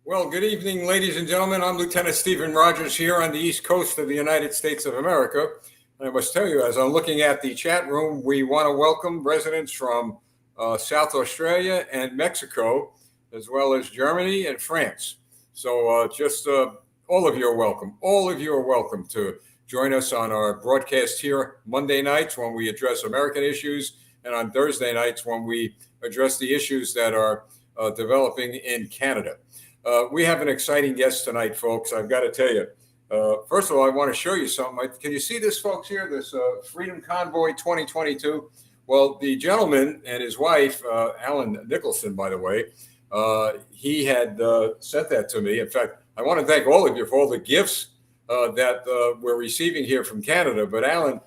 Well, good evening, ladies and gentlemen. I'm Lieutenant Stephen Rogers here on the East Coast of the United States of America. And I must tell you, as I'm looking at the chat room, we want to welcome residents from South Australia and Mexico, as well as Germany and France. So all of you are welcome. All of you are welcome to join us on our broadcast here Monday nights when we address American issues, and on Thursday nights when we address the issues that are developing in Canada. We have an exciting guest tonight, folks. I've got to tell you. First of all, I want to show you something. Can you see this, folks, here? This Freedom Convoy 2022? Well, the gentleman and his wife, Alan Nicholson, by the way, he had sent that to me. In fact, I want to thank all of you for all the gifts that we're receiving here from Canada. But Alan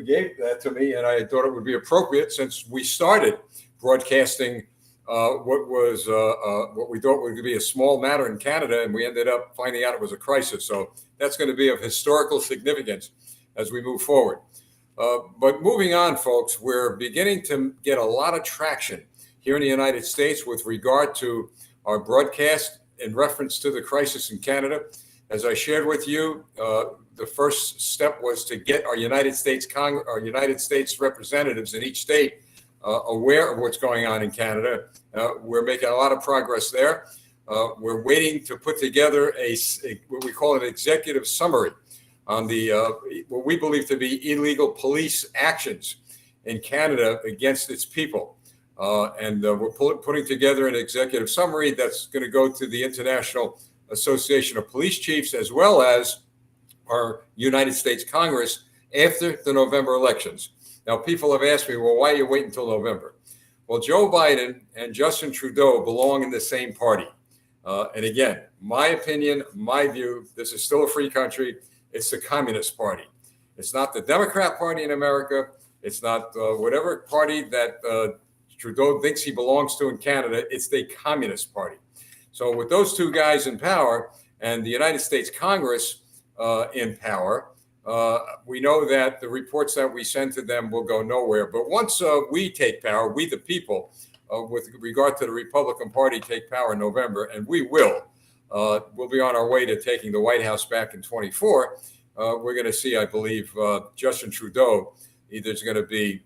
gave that to me, and I thought it would be appropriate since we started broadcasting what we thought would be a small matter in Canada, and we ended up finding out it was a crisis. So that's going to be of historical significance as we move forward. But moving on, folks, we're beginning to get a lot of traction here in the United States with regard to our broadcast in reference to the crisis in Canada. As I shared with you, the first step was to get our United States representatives in each state aware of what's going on in Canada. We're making a lot of progress there. We're waiting to put together what we call an executive summary on the what we believe to be illegal police actions in Canada against its people. And we're putting together an executive summary that's going to go to the International Association of Police Chiefs as well as our United States Congress after the November elections. Now, people have asked me, well, why are you waiting until November? Well, Joe Biden and Justin Trudeau belong in the same party. And again, my opinion, my view, this is still a free country. It's the Communist Party. It's not the Democrat Party in America. It's not whatever party that Trudeau thinks he belongs to in Canada. It's the Communist Party. So with those two guys in power and the United States Congress in power, we know that the reports that we send to them will go nowhere. But once we take power, we the people, with regard to the Republican Party, take power in November, and we will. We'll be on our way to taking the White House back in 24. We're going to see, I believe, Justin Trudeau either is going to be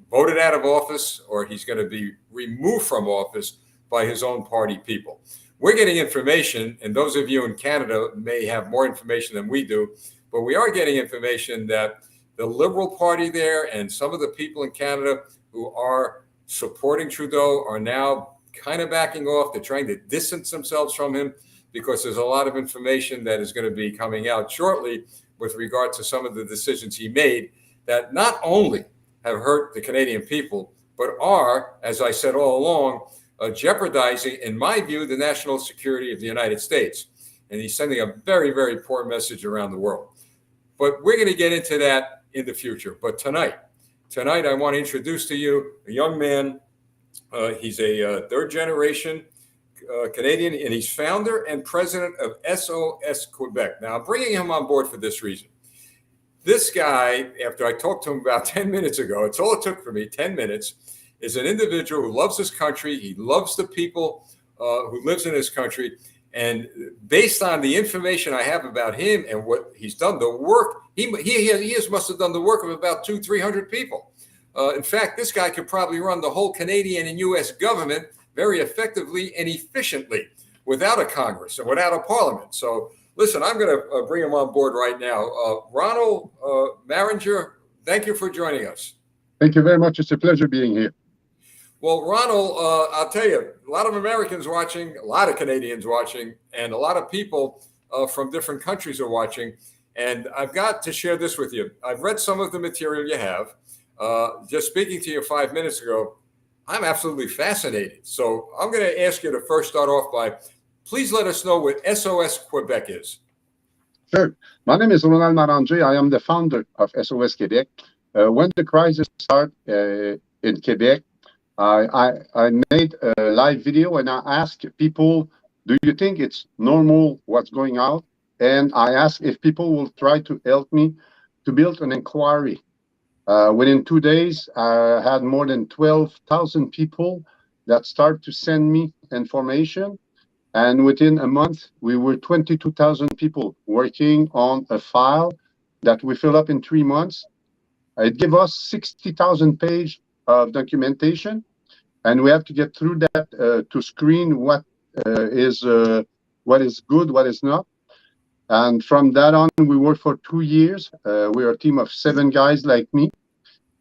voted out of office or he's going to be removed from office by his own party people. We're getting information, and those of you in Canada may have more information than we do, but we are getting information that the Liberal Party there and some of the people in Canada who are supporting Trudeau are now kind of backing off. They're trying to distance themselves from him because there's a lot of information that is going to be coming out shortly with regard to some of the decisions he made that not only have hurt the Canadian people, but are, as I said all along, jeopardizing, in my view, the national security of the United States. And he's sending a very, very poor message around the world. But we're going to get into that in the future. But tonight, I want to introduce to you a young man. He's a third generation Canadian, and he's founder and president of SOS Quebec. Now, I'm bringing him on board for this reason. This guy, after I talked to him about 10 minutes ago, it's all it took for me, 10 minutes, is an individual who loves his country. He loves the people who lives in his country. And based on the information I have about him and what he's done, the work, he must have done the work of about 200-300 people. In fact, this guy could probably run the whole Canadian and U.S. government very effectively and efficiently without a Congress and without a parliament. So listen, I'm going to bring him on board right now. Ronald Marenger, thank you for joining us. Thank you very much. It's a pleasure being here. Well, Ronald, I'll tell you, a lot of Americans watching, a lot of Canadians watching, and a lot of people from different countries are watching. And I've got to share this with you. I've read some of the material you have. Just speaking to you 5 minutes ago, I'm absolutely fascinated. So I'm going to ask you to first start off by, please let us know what SOS Quebec is. Sure. My name is Ronald Marenger. I am the founder of SOS Quebec. When the crisis started in Quebec, I made a live video and I asked people, do you think it's normal what's going on? And I asked if people will try to help me to build an inquiry. Within 2 days, I had more than 12,000 people that start to send me information. And within a month, we were 22,000 people working on a file that we fill up in 3 months. It gave us 60,000 pages of documentation, and we have to get through that to screen what is good, what is not. And from that on, we worked for 2 years. We are a team of 7 guys like me,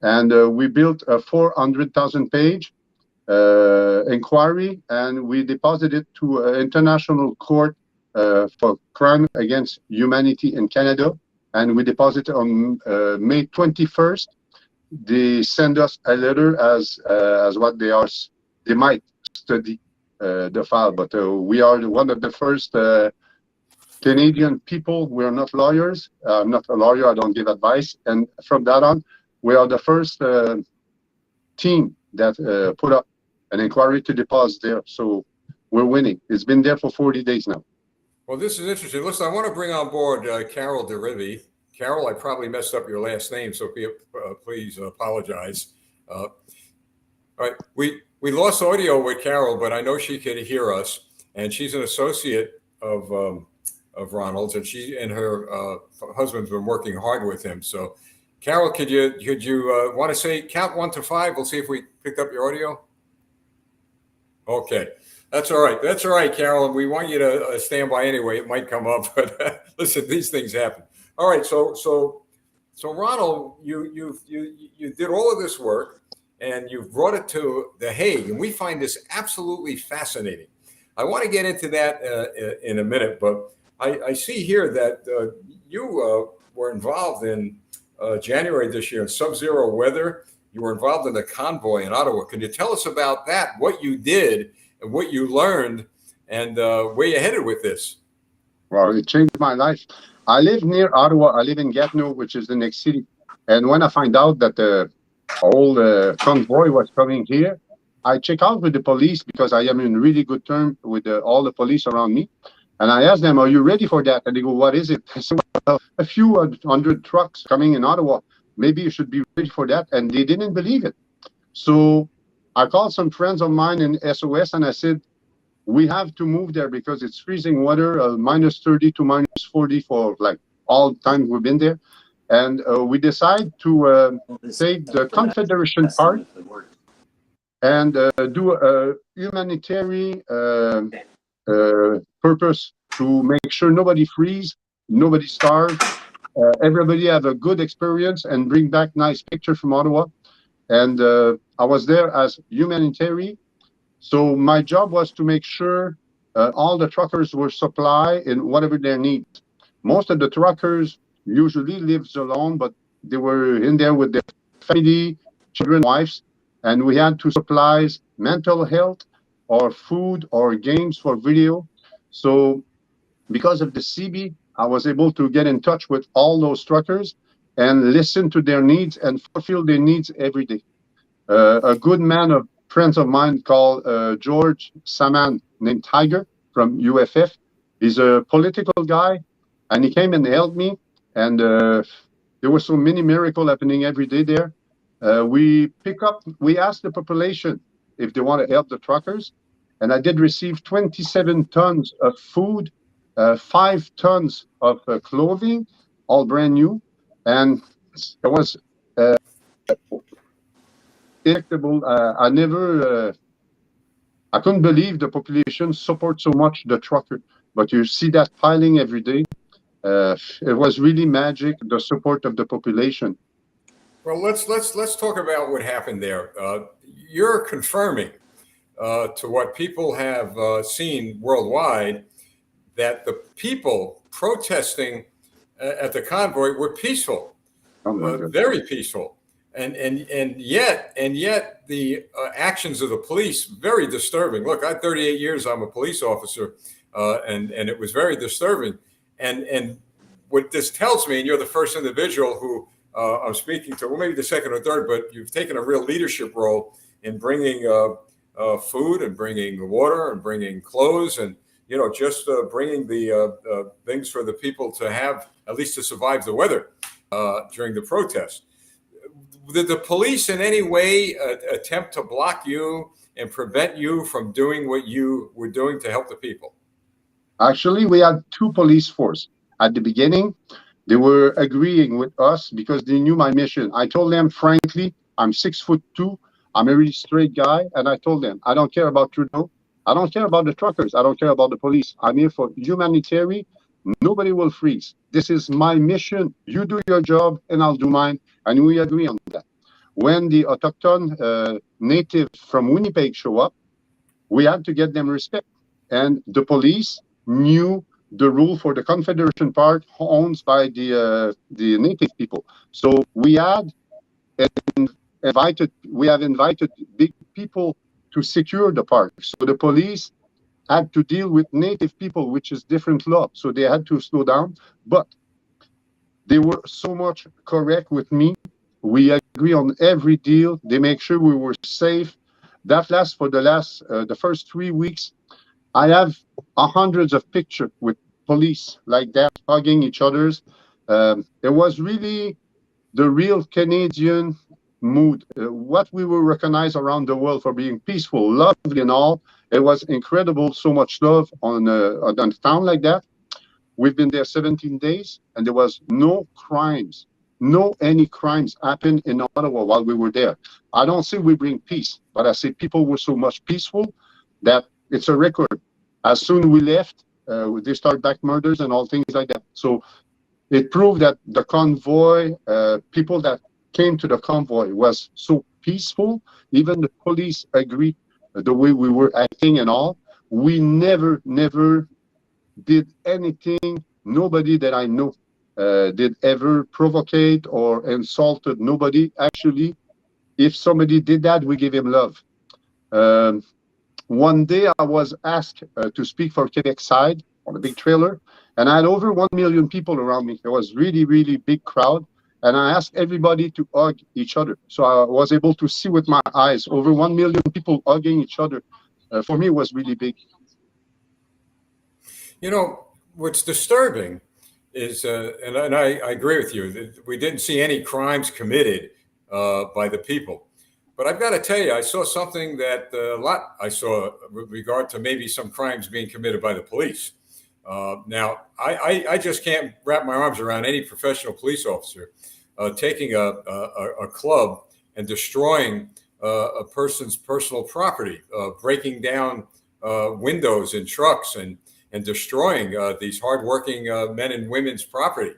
and we built a 400,000 page inquiry, and we deposited to an international court for crime against humanity in Canada. And we deposited on May 21st. They send us a letter as what they might study the file, but we are one of the first Canadian people. We are not lawyers. I'm not a lawyer. I don't give advice. And from that on, we are the first team that put up an inquiry to deposit there. So we're winning. It's been there for 40 days now. Well, this is interesting. Listen, I want to bring on board Carol DeRivy. Carol, I probably messed up your last name, so please apologize. All right, we lost audio with Carol, but I know she could hear us, and she's an associate of Ronald's, and she and her husband's been working hard with him. So, Carol, could you want to say count 1 to 5? We'll see if we picked up your audio. Okay. That's all right. That's all right, Carol. We want you to stand by anyway. It might come up, but listen, these things happen. All right. So Ronald, you did all of this work, and you've brought it to the Hague, and we find this absolutely fascinating. I want to get into that in a minute, but I see here that you were involved in January this year in sub-zero weather. You were involved in the convoy in Ottawa. Can you tell us about that, what you did and what you learned, and where you headed with this? Well, it changed my life. I live near Ottawa. I live in Gatineau, which is the next city. And when I find out that the whole convoy was coming here, I check out with the police because I am in really good terms with all the police around me. And I asked them, are you ready for that? And they go, what is it? I said, well, a few hundred trucks coming in Ottawa. Maybe you should be ready for that. And they didn't believe it. So I called some friends of mine in SOS, and I said, we have to move there because it's freezing weather, minus 30 to minus 40 for like all the time we've been there. And we decide to take the Confederation part and do a humanitarian purpose to make sure nobody freeze, nobody starve, everybody have a good experience and bring back nice pictures from Ottawa. And I was there as humanitarian. So my job was to make sure all the truckers were supplied in whatever their needs. Most of the truckers usually lives alone, but they were in there with their family, children, wives, and we had to supply mental health or food or games for video. So because of the CB, I was able to get in touch with all those truckers and listen to their needs and fulfill their needs every day. A good man of friends of mine called George Saman, named Tiger from UFF. He's a political guy, and he came and helped me. And there were so many miracles happening every day there. We asked the population if they want to help the truckers. And I did receive 27 tons of food, 5 tons of clothing, all brand new. And it was incredible. I couldn't believe the population support so much the trucker, but you see that piling every day. It was really magic, the support of the population. Well, let's talk about what happened there. You're confirming to what people have seen worldwide that the people protesting at the convoy were peaceful, very peaceful. And yet the actions of the police, very disturbing. Look, I 38 years, I'm a police officer, and it was very disturbing. And what this tells me, and you're the first individual who I'm speaking to, well, maybe the second or third, but you've taken a real leadership role in bringing food and bringing water and bringing clothes and, just bringing the things for the people to have, at least to survive the weather during the protest. Did the police in any way attempt to block you and prevent you from doing what you were doing to help the people? Actually, we had two police force. At the beginning, they were agreeing with us because they knew my mission. I told them frankly, I'm 6'2". I'm a really straight guy, and I told them I don't care about Trudeau. I don't care about the truckers. I don't care about the police. I'm here for humanitarian. Nobody will freeze. This is my mission. You do your job, and I'll do mine. And we agree on that. When the autochthone native from Winnipeg show up, we had to get them respect. And the police knew the rule for the Confederation part owned by the native people. So we have invited big people to secure the park. So the police had to deal with native people, which is different law. So they had to slow down, but they were so much correct with me. We agree on every deal. They make sure we were safe. That lasts for the first 3 weeks. I have hundreds of pictures with police like that hugging each other's. It was really the real Canadian mood. What we were recognized around the world for being peaceful, lovely, and all. It was incredible. So much love on a town like that. We've been there 17 days, and there was no crimes. No any crimes happened in Ottawa while we were there. I don't say we bring peace, but I say people were so much peaceful that it's a record. As soon as we left, they start back murders and all things like that. So it proved that the convoy, people that came to the convoy was so peaceful. Even the police agreed the way we were acting and all. We never did anything. Nobody that I know did ever provocate or insulted nobody. Actually, if somebody did that, we give him love. One day I was asked to speak for Quebec side on a big trailer, and I had over 1 million people around me. It was really big crowd, and I asked everybody to hug each other. So I was able to see with my eyes over 1 million people hugging each other. For me, it was really big. You know, what's disturbing is, and I agree with you, that we didn't see any crimes committed by the people. But I've got to tell you, I saw something that I saw with regard to maybe some crimes being committed by the police. Now, I just can't wrap my arms around any professional police officer taking a club and destroying a person's personal property, breaking down windows in trucks and destroying these hardworking men and women's property.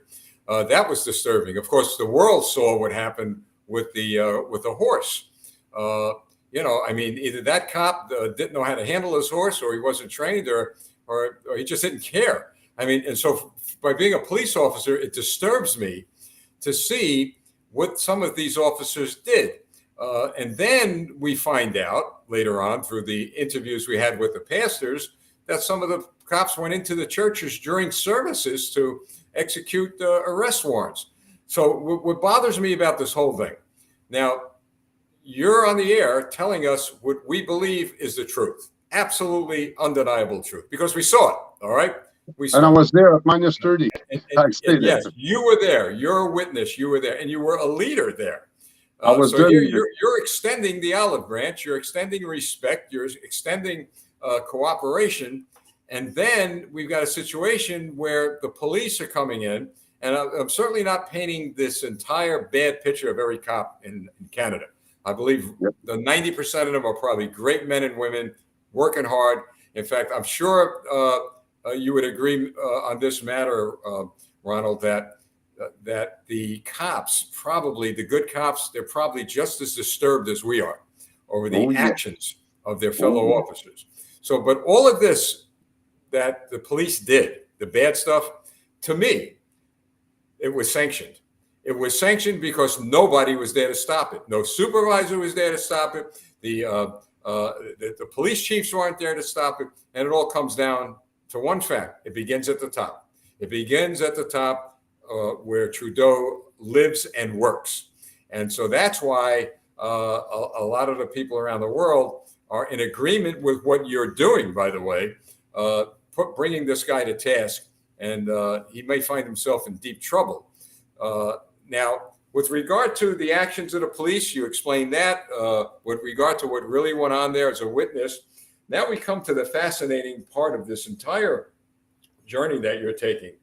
That was disturbing. Of course, the world saw what happened with the horse. I mean, either that cop didn't know how to handle his horse, or he wasn't trained, or he just didn't care. I mean, and so by being a police officer, it disturbs me to see what some of these officers did. And then we find out later on through the interviews we had with the pastors that some of the cops went into the churches during services to execute arrest warrants. So what bothers me about this whole thing, now, you're on the air telling us what we believe is the truth, absolutely undeniable truth, because we saw it. All right, we saw and I was there at -30. yes, you were there. You're a witness. You were there, and you were a leader there. I was so there. You're extending the olive branch. You're extending respect. You're extending cooperation, and then we've got a situation where the police are coming in, and I'm certainly not painting this entire bad picture of every cop in Canada. I believe the 90% of them are probably great men and women working hard. In fact, I'm sure you would agree on this matter, Ronald, that the cops, probably the good cops, they're probably just as disturbed as we are over the actions of their fellow officers. So, but all of this that the police did, the bad stuff, to me, it was sanctioned. It was sanctioned because nobody was there to stop it. No supervisor was there to stop it. The police chiefs weren't there to stop it. And it all comes down to one fact. It begins at the top. It begins at the top where Trudeau lives and works. And so that's why a lot of the people around the world are in agreement with what you're doing, by the way, bringing this guy to task. And he may find himself in deep trouble. Now, with regard to the actions of the police, you explained that. With regard to what really went on there as a witness, now we come to the fascinating part of this entire journey that you're taking.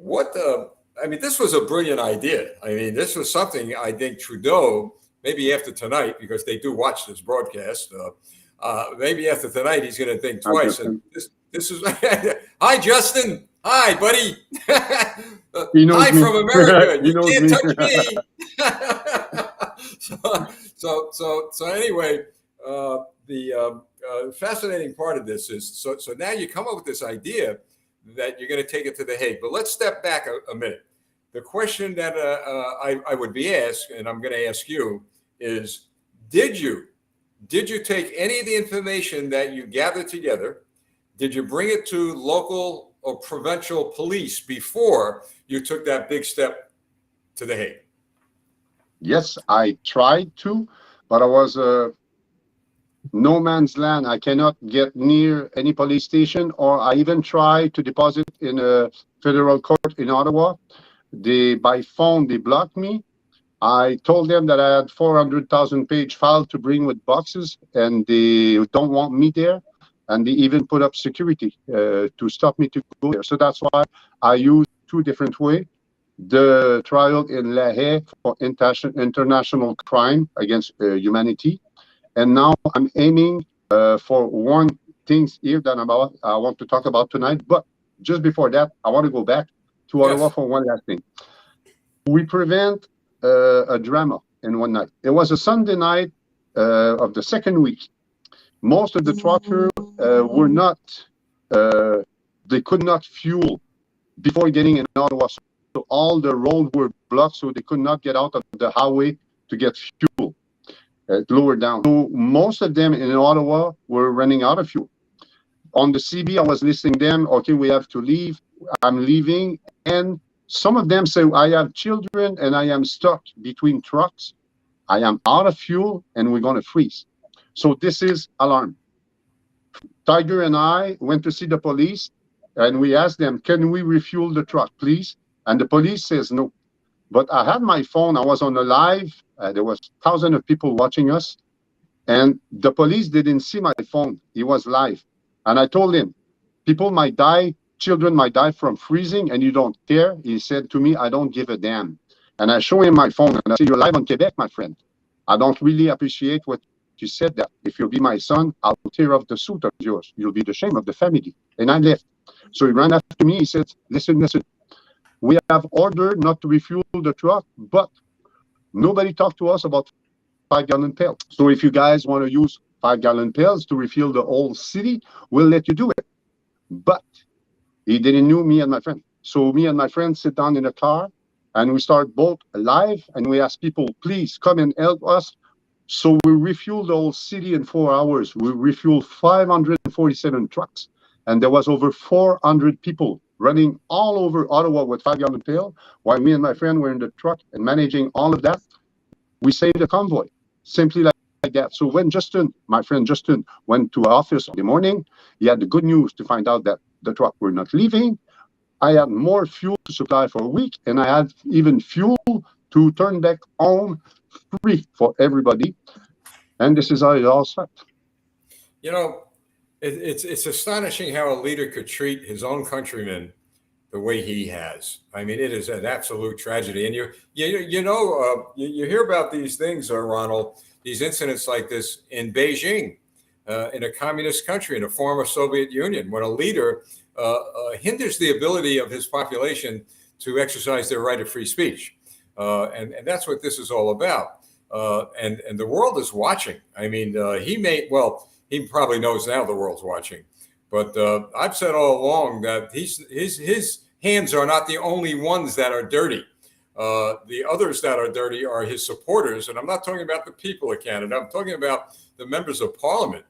I mean, this was a brilliant idea. I mean, this was something I think Trudeau, maybe after tonight, because they do watch this broadcast, maybe after tonight he's going to think twice. And this is hi, Justin. Hi, buddy. Hi me. from America. He You knows can't me. touch me. So anyway, the fascinating part of this is so now you come up with this idea that you're going to take it to the Hague. But let's step back a minute. The question that I would be asked, and I'm going to ask you, is did you take any of the information that you gathered together? Did you bring it to local or provincial police before you took that big step to the Hague? Yes, I tried to, but I was no man's land. I cannot get near any police station, or I even tried to deposit in a federal court in Ottawa. By phone, they blocked me. I told them that I had 400,000 page file to bring with boxes, and they don't want me there. And they even put up security to stop me to go there. So that's why I use two different ways. The trial in La Hague for international crime against humanity. And now I'm aiming for one thing here that I want to talk about tonight. But just before that, I want to go back to Ottawa for one last thing. We prevent a drama in one night. It was a Sunday night of the second week. Most of the truckers were not, they could not fuel before getting in Ottawa. So all the roads were blocked, so they could not get out of the highway to get fuel lower down. So most of them in Ottawa were running out of fuel. On the CB, I was listening to them, okay, we have to leave. I'm leaving. And some of them say, I have children and I am stuck between trucks. I am out of fuel and we're going to freeze. So this is alarm. Tiger and I went to see the police and we asked them, can we refuel the truck, please? And the police says no. But I had my phone. I was on a live. There was thousands of people watching us. And the police didn't see my phone. It was live. And I told him, people might die, children might die from freezing, and you don't care. He said to me, I don't give a damn. And I show him my phone, and I say, you're live on Quebec, my friend. I don't really appreciate what you said that. If you'll be my son, I'll tear off the suit of yours. You'll be the shame of the family. And I left. So he ran after me. He said, listen. We have ordered not to refuel the truck, but nobody talked to us about 5-gallon pails. So if you guys want to use 5-gallon pails to refuel the whole city, we'll let you do it. But he didn't know me and my friend. So me and my friend sit down in a car and we start both live and we ask people, please come and help us. So we refuel the whole city in 4 hours. We refuel 547 trucks. And there was over 400 people running all over Ottawa with 5-gallon pail, while me and my friend were in the truck and managing all of that. We saved the convoy, simply like that. So when Justin, my friend Justin, went to office in the morning, he had the good news to find out that the truck were not leaving. I had more fuel to supply for a week, and I had even fuel to turn back home free for everybody. And this is how it all started. You know, it's astonishing how a leader could treat his own countrymen the way he has. I mean, it is an absolute tragedy. And you hear about these things, Ronald, these incidents like this in Beijing, in a communist country, in a former Soviet Union, when a leader hinders the ability of his population to exercise their right of free speech. And that's what this is all about. And the world is watching. I mean, he probably knows now the world's watching. But I've said all along that his hands are not the only ones that are dirty. The others that are dirty are his supporters. And I'm not talking about the people of Canada. I'm talking about the members of parliament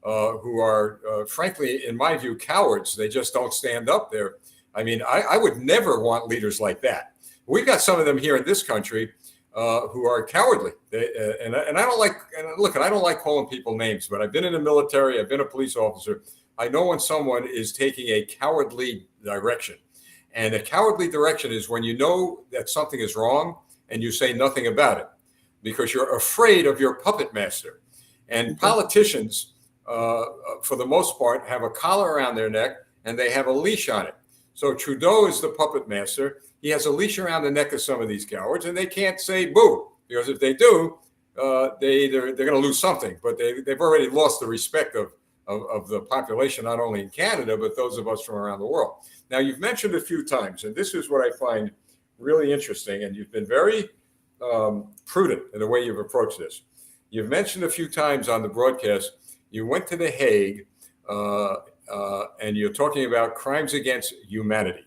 who are, frankly, in my view, cowards. They just don't stand up there. I mean, I would never want leaders like that. We've got some of them here in this country who are cowardly. And I don't like, and look, I don't like calling people names, but I've been in the military. I've been a police officer. I know when someone is taking a cowardly direction. And a cowardly direction is when you know that something is wrong and you say nothing about it because you're afraid of your puppet master. And politicians, for the most part, have a collar around their neck and they have a leash on it. So Trudeau is the puppet master. He has a leash around the neck of some of these cowards, and they can't say boo, because if they do, they're going to lose something. But they've already lost the respect of the population, not only in Canada, but those of us from around the world. Now, you've mentioned a few times, and this is what I find really interesting, and you've been very prudent in the way you've approached this. You've mentioned a few times on the broadcast, you went to The Hague, and you're talking about crimes against humanity.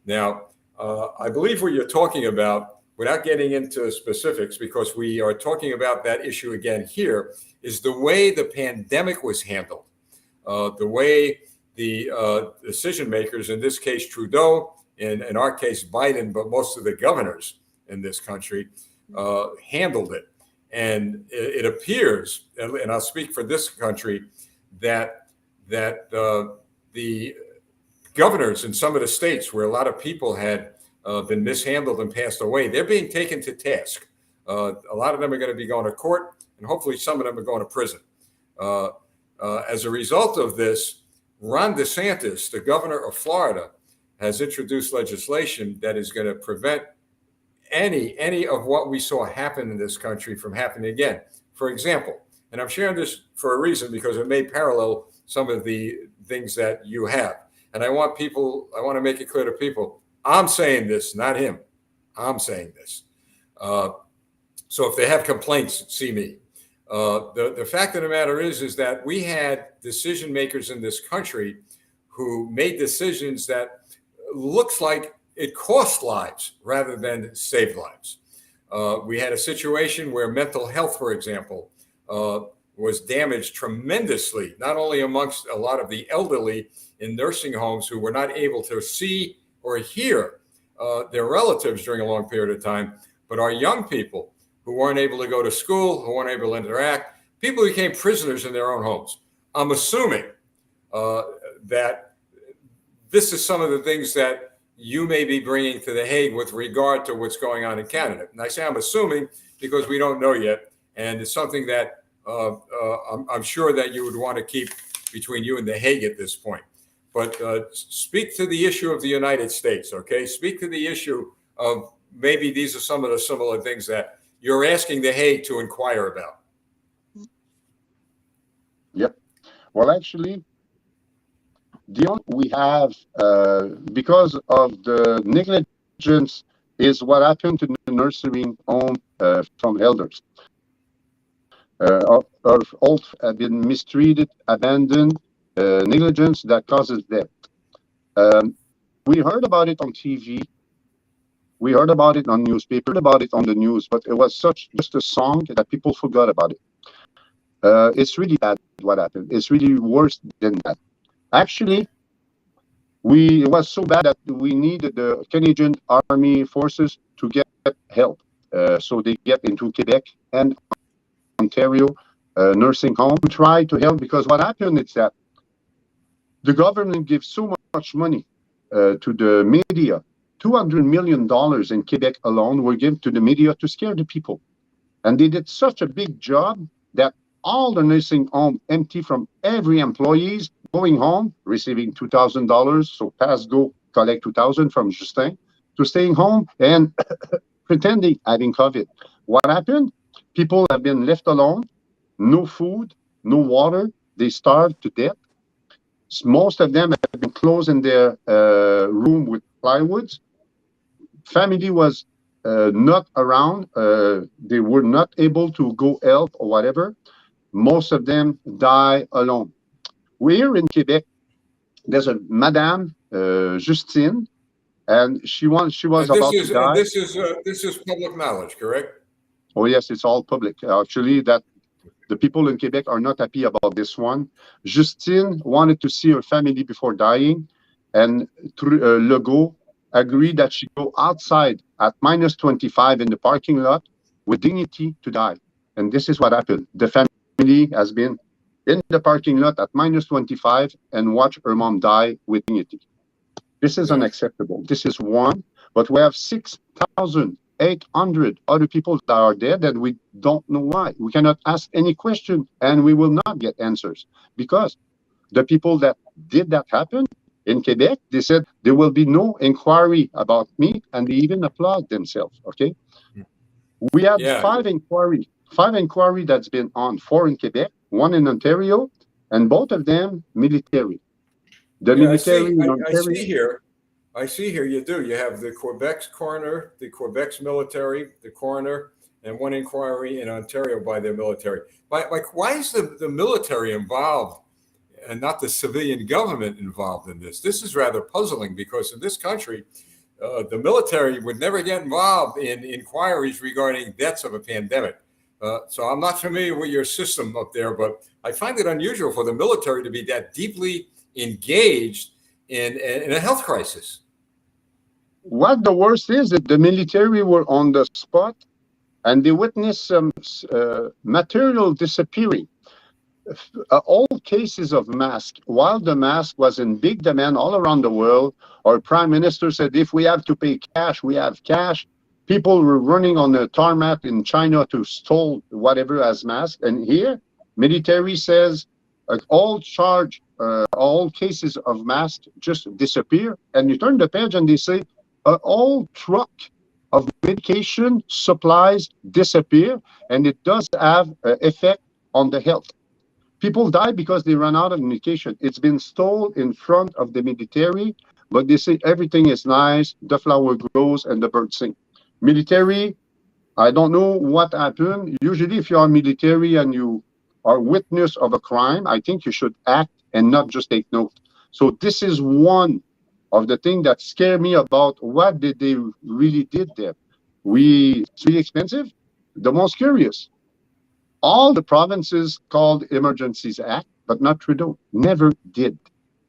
Now, I believe what you're talking about, without getting into specifics, because we are talking about that issue again here, is the way the pandemic was handled, the way the decision makers, in this case Trudeau, in our case Biden, but most of the governors in this country handled it. And it appears, and I'll speak for this country, that the governors in some of the states where a lot of people had been mishandled and passed away, they're being taken to task. A lot of them are going to be going to court, and hopefully some of them are going to prison. As a result of this, Ron DeSantis, the governor of Florida, has introduced legislation that is going to prevent any of what we saw happen in this country from happening again. For example, and I'm sharing this for a reason because it may parallel some of the things that you have. And I want to make it clear to people, I'm saying this, not him. I'm saying this. So if they have complaints, see me. The fact of the matter is that we had decision makers in this country who made decisions that looks like it cost lives rather than saved lives. We had a situation where mental health, for example, was damaged tremendously, not only amongst a lot of the elderly in nursing homes who were not able to see or hear their relatives during a long period of time, but our young people who weren't able to go to school, who weren't able to interact, people who became prisoners in their own homes. I'm assuming that this is some of the things that you may be bringing to The Hague with regard to what's going on in Canada. And I say I'm assuming because we don't know yet, and it's something that I'm sure that you would want to keep between you and The Hague at this point. But speak to the issue of the United States, okay? Speak to the issue of maybe these are some of the similar things that you're asking The Hague to inquire about. Yep. Well, actually, we have, because of the negligence, is what happened to the nursing home from elders. Our old have been mistreated, abandoned, negligence that causes death. We heard about it on TV. We heard about it on newspaper, heard about it on the news, but it was just a song that people forgot about it. It's really bad what happened. It's really worse than that. Actually, it was so bad that we needed the Canadian Army forces to get help. So they get into Quebec and Ontario nursing home to try to help, because what happened is that the government gives so much money to the media. $200 million in Quebec alone were given to the media to scare the people. And they did such a big job that all the nursing home empty from every employees going home, receiving $2,000. So pass, go, collect $2,000 from Justin, to staying home and pretending having COVID. What happened? People have been left alone, no food, no water. They starved to death. Most of them have been closed in their room with plywoods. Family was not around. They were not able to go help or whatever. Most of them die alone. We're in Quebec. There's a Madame Justine, and she was about to die. This is public knowledge, correct? Oh yes, it's all public. Actually, that the people in Quebec are not happy about this one. Justine wanted to see her family before dying, and Legault agreed that she go outside at -25 in the parking lot with dignity to die. And this is what happened. The family has been in the parking lot at -25 and watch her mom die with dignity. This is unacceptable. This is one, but we have 6,800 other people that are dead and we don't know why. We cannot ask any question and we will not get answers, because the people that did that happen In Quebec, they said there will be no inquiry about me, and they even applaud themselves. Okay, we had Yeah, five inquiry that's been on, four in Quebec, one in Ontario, and both of them military. The yeah. military in I see Ontario. here. I see here. You do. You have the Quebec's coroner, the Quebec's military, the coroner, and one inquiry in Ontario by their military. Like, why is the military involved and not the civilian government involved in this? This is rather puzzling because in this country, the military would never get involved in inquiries regarding deaths of a pandemic. So I'm not familiar with your system up there, but I find it unusual for the military to be that deeply engaged in a health crisis. What the worst is that the military were on the spot and they witnessed some material disappearing. All cases of mask, while the mask was in big demand all around the world, our prime minister said, if we have to pay cash, we have cash. People were running on the tarmac in China to stole whatever as mask. And here, military says all cases of mask just disappear. And you turn the page and they say, all truck of medication supplies disappear, and it does have an effect on the health. People die because they run out of medication. It's been stolen in front of the military, but they say everything is nice, the flower grows and the birds sing. Military, I don't know what happened. Usually if you are military and you are witness of a crime, I think you should act and not just take note. So this is one of the things that scare me about what did they really did there. It's really expensive. The most curious, all the provinces called Emergencies Act, but not Trudeau, never did.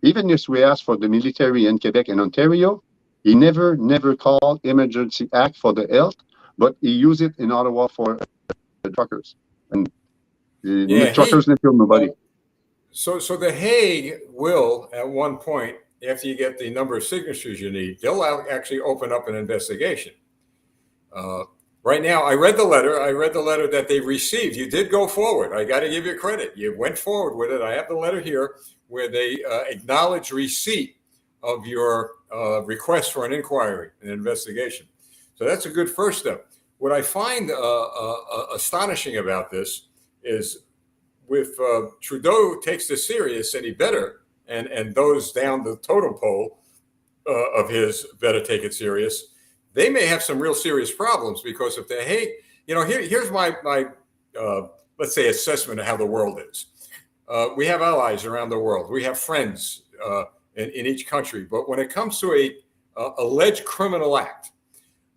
Even if we asked for the military in Quebec and Ontario, he never called Emergency Act for the health, but he used it in Ottawa for the truckers. And the truckers never killed nobody. So the Hague will, at one point, after you get the number of signatures you need, they'll actually open up an investigation. Right now, I read the letter that they received. You did go forward. I got to give you credit. You went forward with it. I have the letter here where they acknowledge receipt of your request for an inquiry, an investigation. So that's a good first step. What I find astonishing about this is if Trudeau takes this serious, and he better, and those down the totem pole of his better take it serious, they may have some real serious problems, because if they hate, here's my let's say assessment of how the world is. We have allies around the world. We have friends in each country. But when it comes to a alleged criminal act,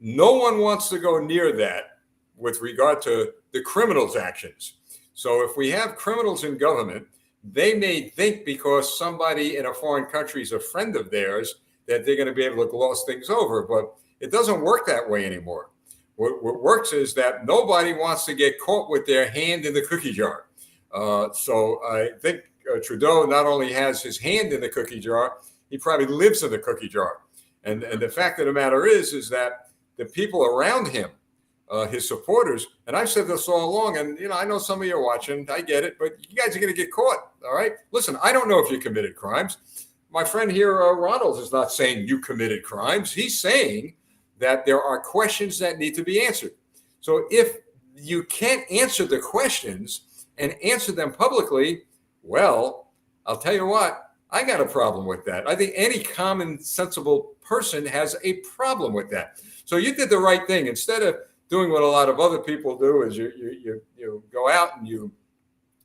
no one wants to go near that with regard to the criminal's actions. So if we have criminals in government, they may think because somebody in a foreign country is a friend of theirs that they're going to be able to gloss things over. But it doesn't work that way anymore. What works is that nobody wants to get caught with their hand in the cookie jar. So I think Trudeau not only has his hand in the cookie jar, he probably lives in the cookie jar. And the fact of the matter is that the people around him, his supporters, and I've said this all along, and I know some of you are watching, I get it, but you guys are going to get caught, all right? Listen, I don't know if you committed crimes. My friend here, Ronald, is not saying you committed crimes. He's saying that there are questions that need to be answered. So if you can't answer the questions and answer them publicly, well, I'll tell you what, I got a problem with that. I think any common, sensible person has a problem with that. So you did the right thing. Instead of doing what a lot of other people do, is you go out and you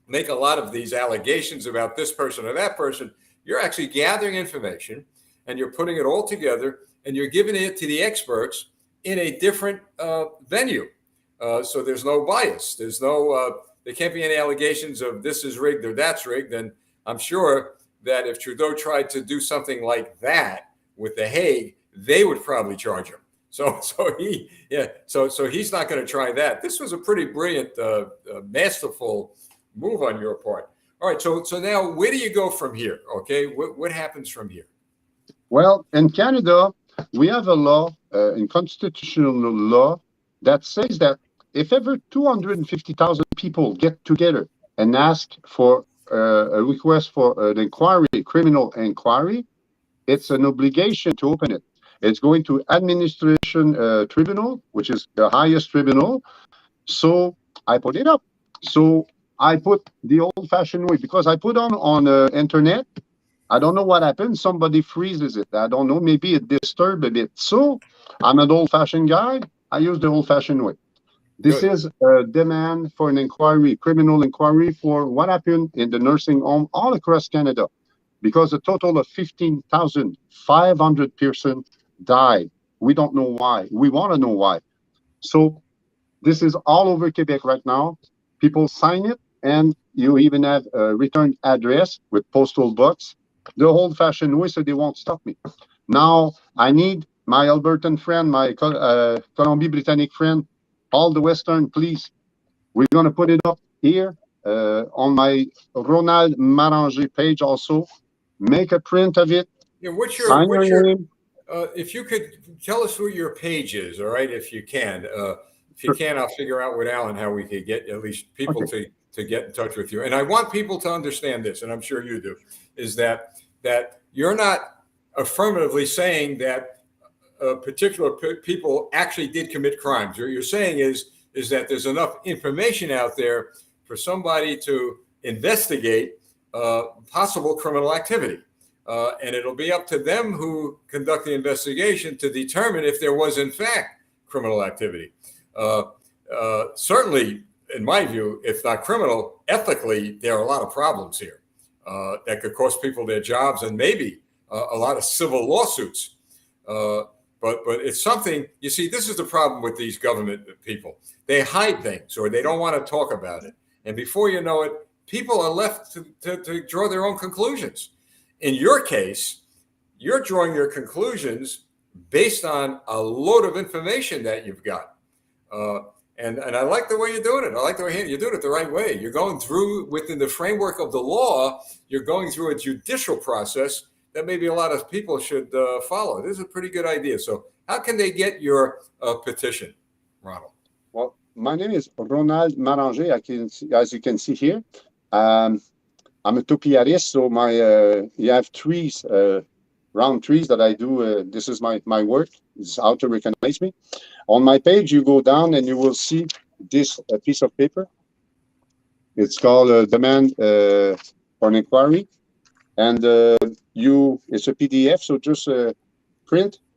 make a lot of these allegations about this person or that person. You're actually gathering information and you're putting it all together and you're giving it to the experts in a different venue. So there's no bias. There can't be any allegations of this is rigged or that's rigged. And I'm sure that if Trudeau tried to do something like that with the Hague, they would probably charge him. So he's not going to try that. This was a pretty brilliant, masterful move on your part. All right. So now where do you go from here? Okay. What happens from here? Well, in Canada, we have a law, in constitutional law, that says that if ever 250,000 people get together and ask for a request for an inquiry, criminal inquiry, it's an obligation to open it. It's going to administration tribunal, which is the highest tribunal. So I put it up. So I put the old-fashioned way because I put on internet. I don't know what happened. Somebody freezes it. I don't know. Maybe it disturbed a bit. So I'm an old-fashioned guy. I use the old-fashioned way. This Good. is a demand for an inquiry, criminal inquiry for what happened in the nursing home all across Canada, because a total of 15,500 persons died. We don't know why. We want to know why. So this is all over Quebec right now. People sign it, and you even have a return address with postal box, the old-fashioned way, so they won't stop me. Now, I need my Albertan friend, my Colombie-Britannique friend, all the Western, please. We're going to put it up here on my Ronald Marenger page also. Make a print of it. Yeah, Sign your name. if you could tell us who your page is, all right, if you can. If you can, I'll figure out with Alan how we could get at least people to get in touch with you. And I want people to understand this, and I'm sure you do, is that you're not affirmatively saying that particular people actually did commit crimes. What you're saying is that there's enough information out there for somebody to investigate possible criminal activity. And it'll be up to them who conduct the investigation to determine if there was, in fact, criminal activity. Certainly, in my view, if not criminal, ethically, there are a lot of problems here that could cost people their jobs and maybe a lot of civil lawsuits. But it's something, you see, this is the problem with these government people. They hide things or they don't want to talk about it. And before you know it, people are left to draw their own conclusions. In your case, you're drawing your conclusions based on a load of information that you've got. And I like the way you're doing it. I like the way you're doing it the right way. You're going through, within the framework of the law, you're going through a judicial process that maybe a lot of people should follow. This is a pretty good idea. So how can they get your petition, Ronald? Well, my name is Ronald Marenger, as you can see here. I'm a topiarist, so you have trees, round trees that I do. This is my work. This is how to recognize me. On my page, you go down and you will see this piece of paper. It's called Demand for an Inquiry. And it's a PDF, so just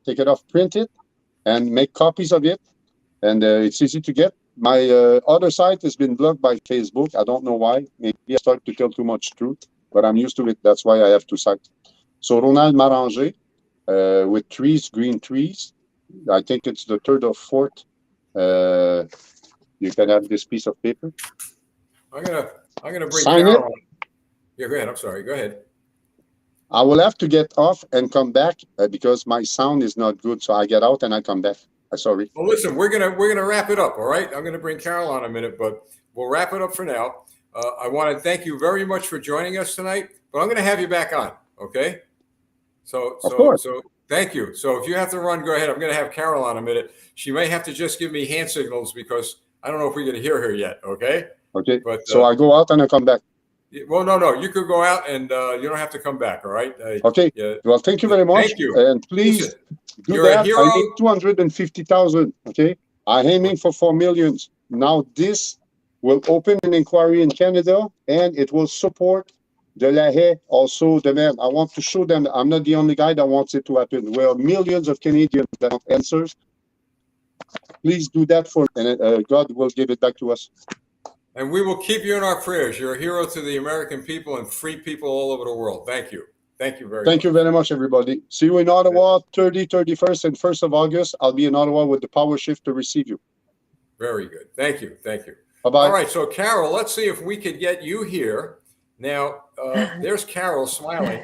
take it off, print it, and make copies of it. And it's easy to get. My other site has been blocked by Facebook. I don't know why. Maybe I start to tell too much truth, but I'm used to it. That's why I have two sites. So Ronald Marenger with trees, green trees. I think it's the third or fourth. You can have this piece of paper. I'm gonna bring Sign Carol it. on. Yeah, go ahead. I'm sorry. Go ahead. I will have to get off and come back because my sound is not good. So I get out and I come back. Sorry. Well, listen, we're gonna wrap it up. All right. I'm gonna bring Carol on in a minute, but we'll wrap it up for now. I want to thank you very much for joining us tonight. But I'm gonna have you back on. Okay. So thank you. So if you have to run, go ahead. I'm gonna have Carol on in a minute. She may have to just give me hand signals because I don't know if we're gonna hear her yet. Okay. Okay. But so I go out and I come back. Well, no. You could go out and you don't have to come back. All right. Okay. Yeah. Well, thank you very much. Thank you. And please. Listen, Do you're that. a hero. I need 250,000. Okay, I'm aiming for 4 million. Now this will open an inquiry in Canada, and it will support the La Hague also. The man, I want to show them that I'm not the only guy that wants it to happen. There are millions of Canadians that want answers. Please do that for, and God will give it back to us. And we will keep you in our prayers. You're a hero to the American people and free people all over the world. Thank you. Thank you very much. Thank you very much, everybody. See you in Ottawa, 30, 31st, and 1st of August. I'll be in Ottawa with the power shift to receive you. Very good. Thank you. Thank you. Bye-bye. All right. So, Carol, let's see if we could get you here. Now, there's Carol smiling.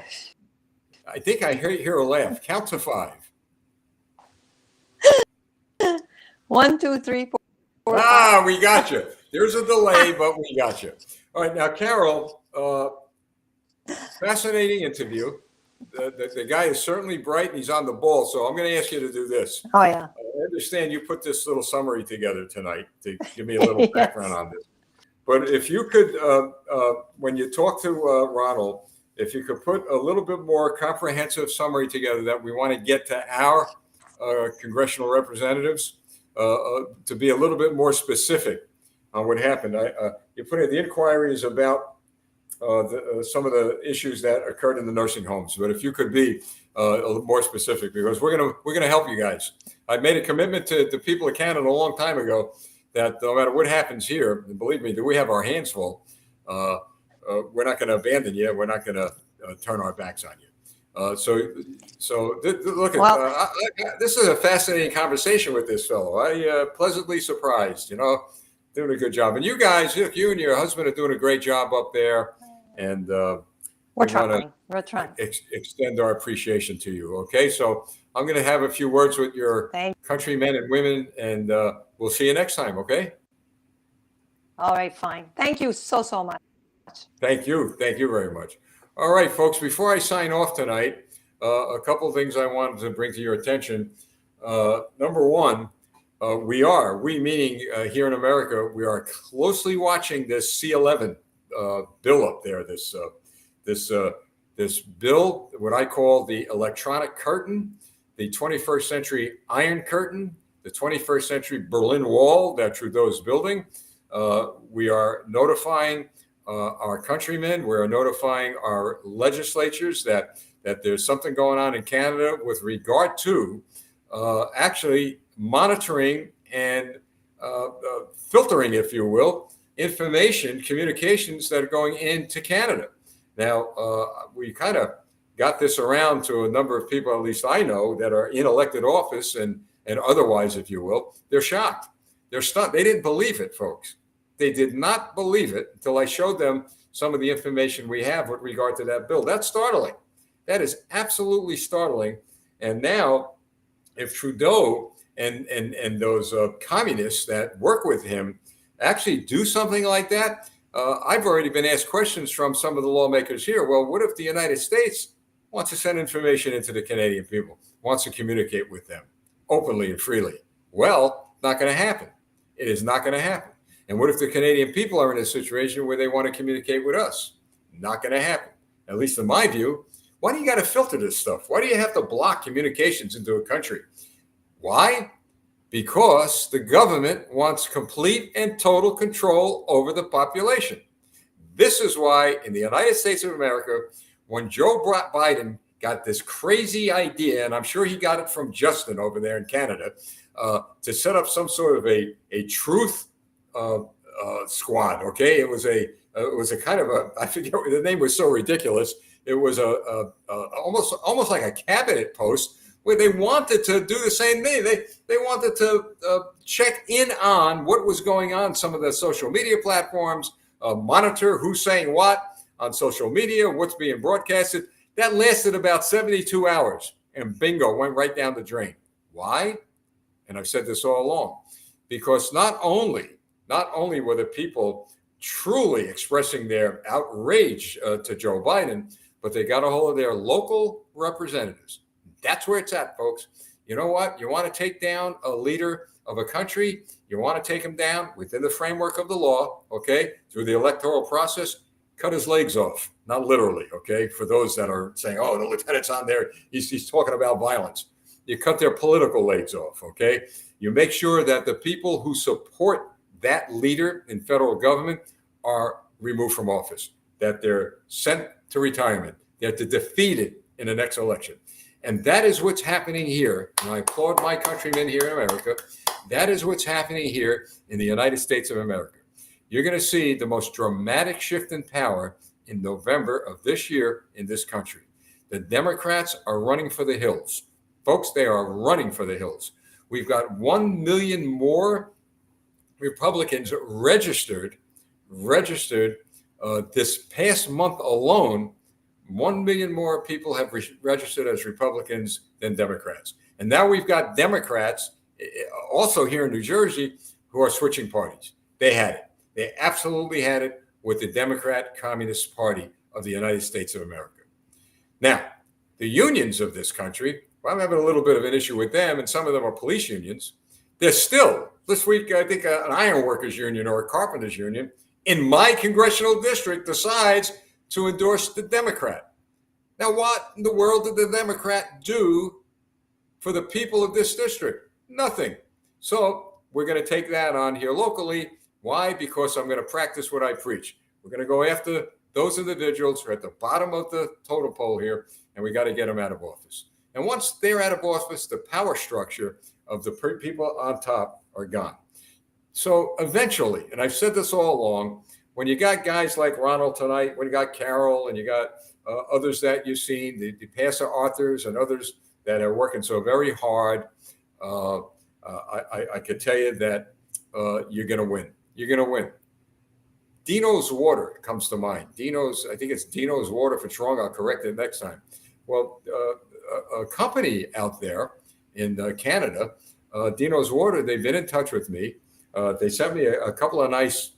I think I hear her laugh. Count to 5. 1, 2, 3, 4. We got you. There's a delay, but we got you. All right. Now, Carol, fascinating interview. The guy is certainly bright and he's on the ball. So I'm going to ask you to do this. Oh, yeah. I understand you put this little summary together tonight to give me a little background on this. But if you could, when you talk to Ronald, if you could put a little bit more comprehensive summary together that we want to get to our congressional representatives to be a little bit more specific on what happened. You put in the inquiries about some of the issues that occurred in the nursing homes, but if you could be a little more specific, because we're gonna help you guys. I made a commitment to the people of Canada a long time ago that no matter what happens here, and believe me, that we have our hands full. We're not going to abandon you. We're not going to turn our backs on you. Look, Well, this is a fascinating conversation with this fellow. I pleasantly surprised, doing a good job. And you guys, you and your husband are doing a great job up there. And we're trying. Extend our appreciation to you. Okay, so I'm going to have a few words with your countrymen and women, and we'll see you next time. Okay. All right, fine. Thank you so much. Thank you very much. All right, folks. Before I sign off tonight, a couple of things I wanted to bring to your attention. Number one, we meaning here in America, we are closely watching this C-11 bill up there. This bill, what I call the electronic curtain, the 21st century Iron Curtain, the 21st century Berlin Wall that Trudeau's building. We are notifying our countrymen. We are notifying our legislatures that there's something going on in Canada with regard to actually monitoring and filtering, if you will, communications that are going into Canada. Now, we kind of got this around to a number of people, at least I know, that are in elected office and otherwise, if you will. They're shocked. They're stunned. They didn't believe it, folks. They did not believe it until I showed them some of the information we have with regard to that bill. That's startling. That is absolutely startling. And now, if Trudeau and those communists that work with him actually do something like that, I've already been asked questions from some of the lawmakers here. Well, what if the United States wants to send information into the Canadian people, wants to communicate with them openly and freely? Well, not going to happen. It is not going to happen. And what if the Canadian people are in a situation where they want to communicate with us? Not going to happen. At least in my view. Why do you got to filter this stuff? Why do you have to block communications into a country? Why? Because the government wants complete and total control over the population. This is why in the United States of America, when Joe Biden got this crazy idea, and I'm sure he got it from Justin over there in Canada, to set up some sort of a truth squad. Okay, it was a kind of a, I forget, the name was so ridiculous. It was almost like a cabinet post where they wanted to do the same thing. They wanted to check in on what was going on some of the social media platforms, monitor who's saying what on social media, what's being broadcasted. That lasted about 72 hours, and bingo, went right down the drain. Why? And I've said this all along, because not only were the people truly expressing their outrage to Joe Biden, but they got a hold of their local representatives. That's where it's at, folks. You know what? You want to take down a leader of a country, you want to take him down within the framework of the law, okay, through the electoral process, cut his legs off. Not literally, okay, for those that are saying, oh, the lieutenant's on there, he's talking about violence. You cut their political legs off, okay? You make sure that the people who support that leader in federal government are removed from office, that they're sent to retirement, that they're defeated in the next election. And that is what's happening here. And I applaud my countrymen here in America. That is what's happening here in the United States of America. You're going to see the most dramatic shift in power in November of this year in this country. The Democrats are running for the hills. Folks, they are running for the hills. We've got 1 million more Republicans registered this past month alone. 1 million more people have registered as Republicans than Democrats. And now we've got Democrats also here in New Jersey who are switching parties. They had it. They absolutely had it with the Democrat Communist Party of the United States of America. Now, the unions of this country, well, I'm having a little bit of an issue with them, and some of them are police unions. There's still, this week, I think an ironworkers union or a carpenters union in my congressional district decides to endorse the Democrat. Now, what in the world did the Democrat do for the people of this district? Nothing. So we're going to take that on here locally. Why? Because I'm going to practice what I preach. We're going to go after those individuals who are at the bottom of the totem pole here, and we got to get them out of office. And once they're out of office, the power structure of the people on top are gone. So eventually, and I've said this all along, when you got guys like Ronald tonight, when you got Carol, and you got others that you've seen, the Pastor Arthurs and others that are working so very hard, I could tell you that you're going to win. You're going to win. Dino's Water comes to mind. I think it's Dino's Water. If it's wrong, I'll correct it next time. Well, a company out there in Canada, Dino's Water, they've been in touch with me. They sent me a couple of nice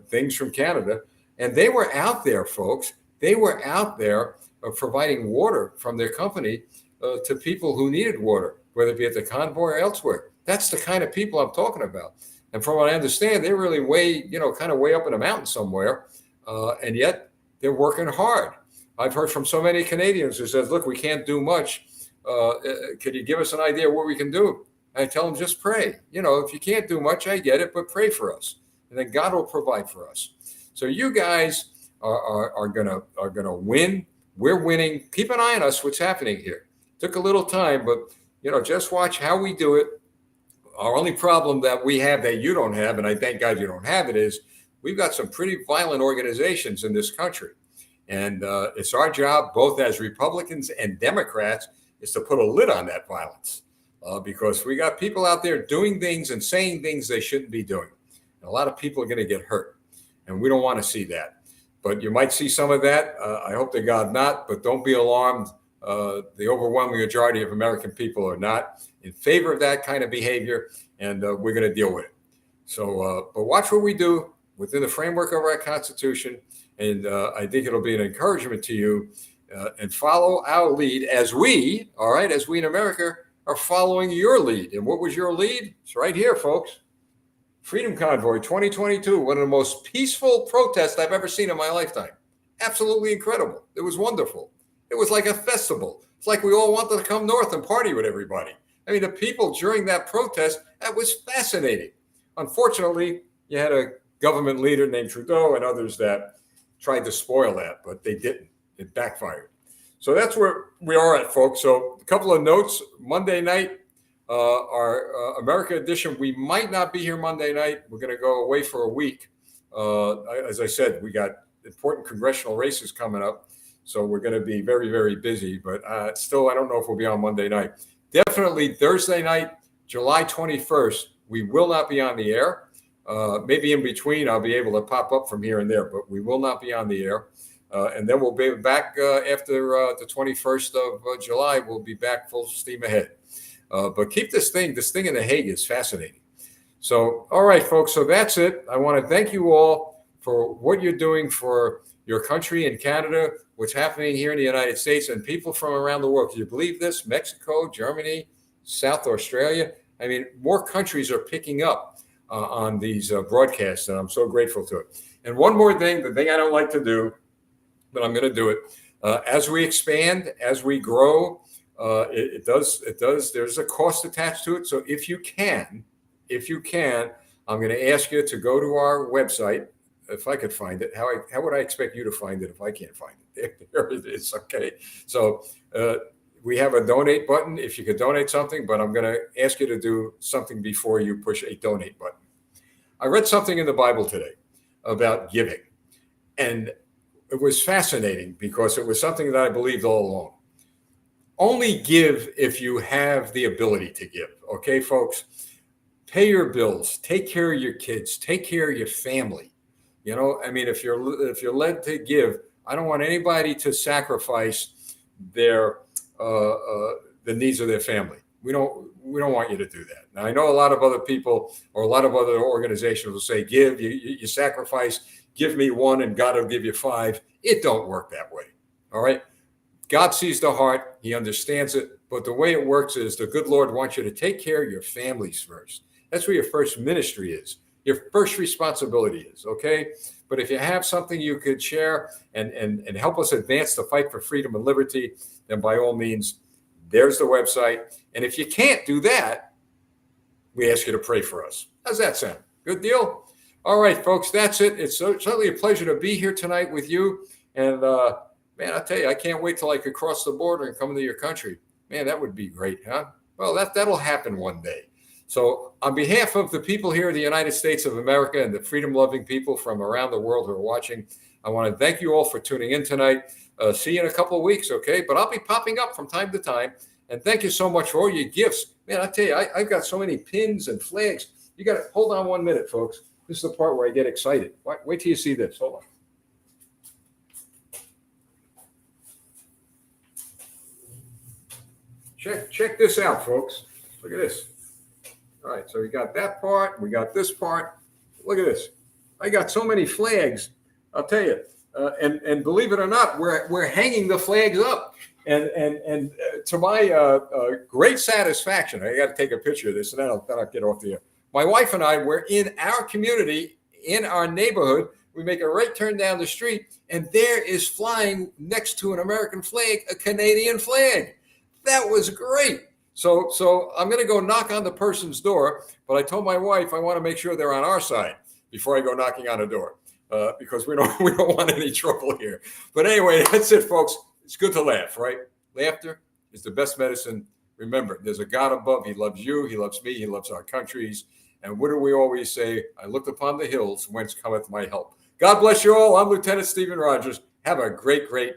things from Canada, and they were out there, folks. They were out there providing water from their company to people who needed water, whether it be at the convoy or elsewhere. That's the kind of people I'm talking about. And from what I understand, they're really kind of way up in the mountains somewhere, and yet they're working hard. I've heard from so many Canadians who says, look, we can't do much. Could you give us an idea of what we can do? And I tell them, just pray. If you can't do much, I get it, but pray for us. And then God will provide for us. So you guys are gonna win. We're winning. Keep an eye on us, what's happening here. Took a little time, but just watch how we do it. Our only problem that we have that you don't have, and I thank God you don't have it, is we've got some pretty violent organizations in this country. And it's our job, both as Republicans and Democrats, is to put a lid on that violence. Because we got people out there doing things and saying things they shouldn't be doing. And a lot of people are going to get hurt. And we don't want to see that. But you might see some of that. I hope to God not, but don't be alarmed. The overwhelming majority of American people are not in favor of that kind of behavior, and we're going to deal with it. So, but watch what we do within the framework of our Constitution, and I think it'll be an encouragement to you, and follow our lead as we in America are following your lead. And what was your lead? It's right here, folks. Freedom Convoy 2022, one of the most peaceful protests I've ever seen in my lifetime. Absolutely incredible. It was wonderful. It was like a festival. It's like we all wanted to come north and party with everybody. I mean, the people during that protest, that was fascinating. Unfortunately, you had a government leader named Trudeau and others that tried to spoil that, but they didn't. It backfired. So that's where we are at, folks. So a couple of notes. Monday night, our America edition, we might not be here Monday night. We're going to go away for a week. As I said, we got important congressional races coming up. So we're going to be very, very busy. But still, I don't know if we'll be on Monday night. Definitely Thursday night, July 21st, we will not be on the air. Maybe in between, I'll be able to pop up from here and there, but we will not be on the air. And then we'll be back after the 21st of July. We'll be back full steam ahead. But keep this thing in the Hague is fascinating. So, all right, folks. So that's it. I want to thank you all for what you're doing for your country in Canada, what's happening here in the United States, and people from around the world. Can you believe this? Mexico, Germany, South Australia. I mean, more countries are picking up on these broadcasts, and I'm so grateful to it. And one more thing, the thing I don't like to do, but I'm going to do it. As we expand, as we grow, it does. There's a cost attached to it. So if you can, I'm going to ask you to go to our website. If I could find it, how would I expect you to find it if I can't find it? There it is. Okay. So we have a donate button if you could donate something, but I'm going to ask you to do something before you push a donate button. I read something in the Bible today about giving, and it was fascinating because it was something that I believed all along. Only give if you have the ability to give. Okay, folks, pay your bills, take care of your kids, take care of your family. I mean, if you're led to give, I don't want anybody to sacrifice their the needs of their family. We don't want you to do that. Now, I know a lot of other people or a lot of other organizations will say, give, you sacrifice, give me one and God will give you five. It don't work that way. All right. God sees the heart. He understands it. But the way it works is the good Lord wants you to take care of your families first. That's where your first ministry is. your first responsibility is, okay? But if you have something you could share and help us advance the fight for freedom and liberty, then by all means, there's the website. And if you can't do that, we ask you to pray for us. How's that sound? Good deal? All right, folks, that's it. It's certainly a pleasure to be here tonight with you. And man, I tell you, I can't wait till I could cross the border and come into your country. Man, that would be great, huh? Well, that'll happen one day. So on behalf of the people here in the United States of America and the freedom-loving people from around the world who are watching, I want to thank you all for tuning in tonight. See you in a couple of weeks, okay? But I'll be popping up from time to time. And thank you so much for all your gifts. Man, I tell you, I've got so many pins and flags. You got to hold on 1 minute, folks. This is the part where I get excited. Wait till you see this. Hold on. Check this out, folks. Look at this. All right, so we got that part. We got this part. Look at this. I got so many flags. I'll tell you. And believe it or not, we're hanging the flags up. And to my great satisfaction, I got to take a picture of this, and then I'll get off the air. My wife and I were in our community, in our neighborhood. We make a right turn down the street, and there is flying next to an American flag, a Canadian flag. That was great. So I'm going to go knock on the person's door, but I told my wife I want to make sure they're on our side before I go knocking on the door, because we don't want any trouble here. But anyway, that's it, folks. It's good to laugh, right? Laughter is the best medicine. Remember, there's a God above. He loves you. He loves me. He loves our countries. And what do we always say? I looked upon the hills, whence cometh my help. God bless you all. I'm Lieutenant Stephen Rogers. Have a great, great